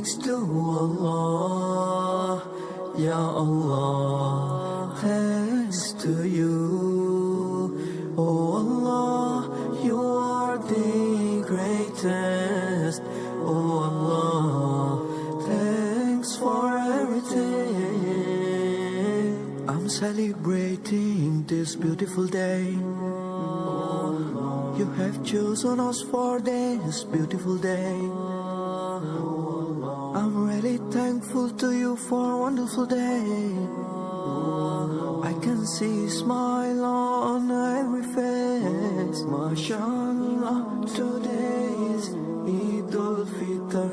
thanks to Allah, Ya Allah, thanks to you. Oh Allah, you are the greatest. Oh Allah, thanks for everything. I'm celebrating this beautiful day. You have chosen us for this beautiful day. I'm really thankful to you for a wonderful day. I can see a smile on every face. MashaAllah, today is Eid al-Fitr.